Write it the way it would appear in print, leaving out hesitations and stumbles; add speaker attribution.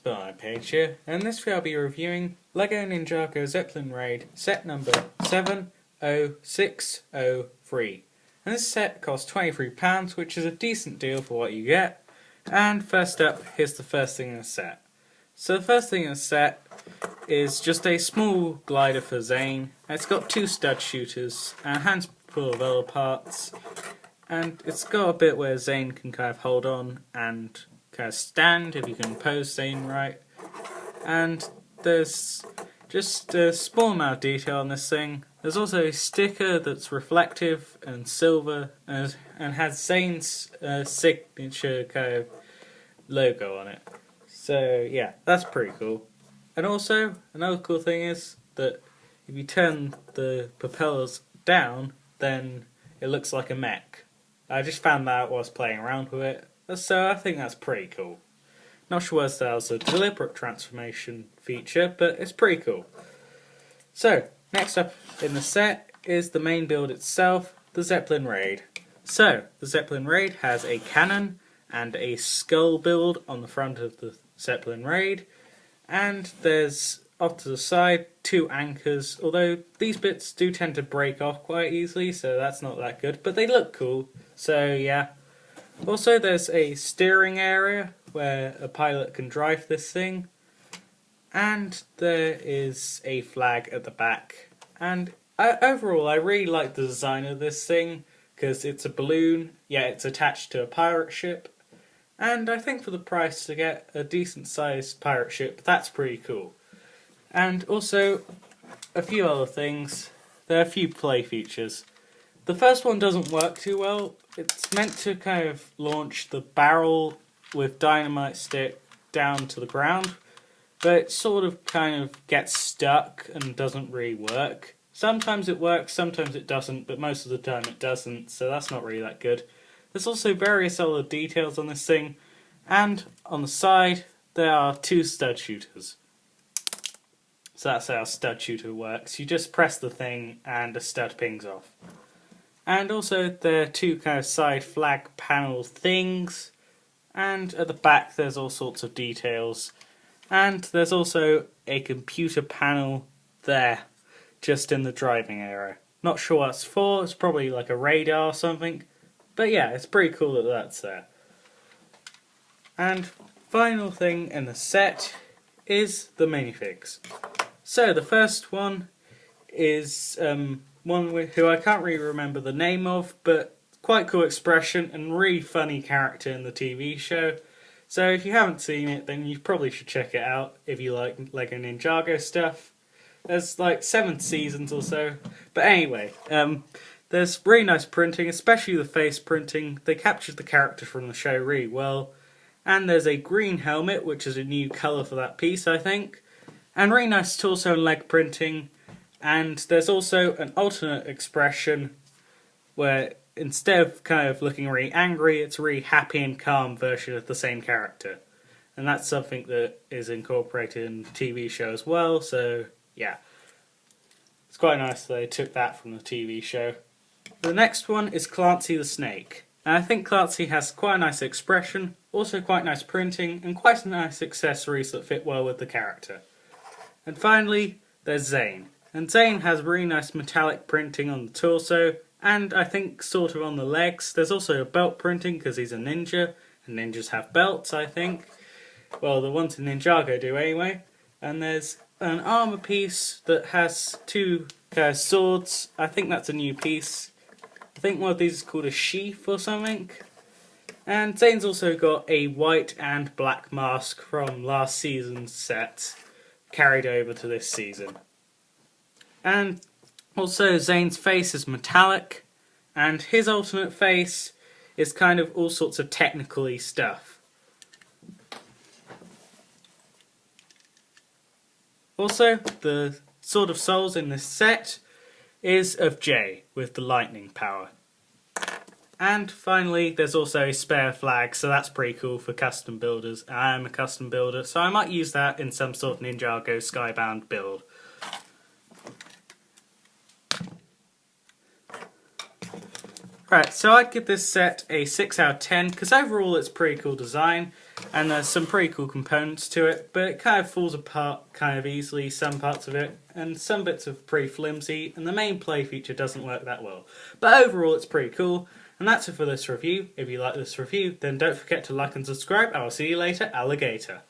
Speaker 1: for my page here, and in this video I'll be reviewing LEGO Ninjago Zeppelin Raid set number 70603. And this set costs £23, which is a decent deal for what you get. And first up, here's the first thing in the set. So the first thing in the set is just a small glider for Zane. It's got two stud shooters and a handful of other parts. And it's got a bit where Zane can kind of hold on and kind of stand if you can pose Zane right. And there's just a small amount of detail on this thing. There's also a sticker that's reflective and silver and has Zane's signature kind of logo on it. So yeah, that's pretty cool. And also, another cool thing is that if you turn the propellers down, then it looks like a mech. I just found that out while I was playing around with it, so I think that's pretty cool. Not sure whether that was a deliberate transformation feature, but it's pretty cool. So, next up in the set is the main build itself, the Zeppelin Raid. So, the Zeppelin Raid has a cannon and a skull build on the front of the Zeppelin Raid, and there's off to the side two anchors, although these bits do tend to break off quite easily, so that's not that good, but they look cool, so yeah. Also there's a steering area where a pilot can drive this thing, and there is a flag at the back. And overall I really like the design of this thing, because it's a balloon, yet it's attached to a pirate ship, and I think for the price to get a decent sized pirate ship, that's pretty cool. And also, a few other things. There are a few play features. The first one doesn't work too well. It's meant to kind of launch the barrel with dynamite stick down to the ground, but it sort of kind of gets stuck and doesn't really work. Sometimes it works, sometimes it doesn't, but most of the time it doesn't, so that's not really that good. There's also various other details on this thing, and on the side there are two stud shooters. So that's how a stud shooter works. You just press the thing and a stud pings off. And also there are two kind of side flag panel things. And at the back there's all sorts of details. And there's also a computer panel there, just in the driving area. Not sure what it's for, it's probably like a radar or something. But yeah, it's pretty cool that that's there. And final thing in the set is the minifigs. So the first one is one who I can't really remember the name of, but quite cool expression and really funny character in the TV show. So if you haven't seen it, then you probably should check it out if you like LEGO Ninjago stuff. There's like 7 seasons or so. But anyway, there's really nice printing, especially the face printing. They captured the character from the show really well. And there's a green helmet, which is a new colour for that piece, I think. And really nice torso and leg printing, and there's also an alternate expression where instead of kind of looking really angry, it's a really happy and calm version of the same character. And that's something that is incorporated in the TV show as well, so yeah. It's quite nice that they took that from the TV show. The next one is Clancy the Snake. And I think Clancy has quite a nice expression, also quite nice printing, and quite nice accessories that fit well with the character. And finally, there's Zane. And Zane has really nice metallic printing on the torso, and I think sort of on the legs. There's also a belt printing because he's a ninja, and ninjas have belts, I think. Well, the ones in Ninjago do anyway. And there's an armor piece that has two kind of swords. I think that's a new piece. I think one of these is called a sheath or something. And Zane's also got a white and black mask from last season's set, carried over to this season. And also Zane's face is metallic, and his alternate face is kind of all sorts of technical-y stuff. Also, the Sword of Souls in this set is of Jay, with the lightning power. And finally, there's also a spare flag, so that's pretty cool for custom builders. I am a custom builder, so I might use that in some sort of Ninjago Skybound build. Right, so I'd give this set a 6 out of 10 because overall it's pretty cool design and there's some pretty cool components to it, but it kind of falls apart kind of easily, some parts of it, and some bits are pretty flimsy, and the main play feature doesn't work that well. But overall it's pretty cool, and that's it for this review. If you like this review, then don't forget to like and subscribe, and I'll see you later, alligator.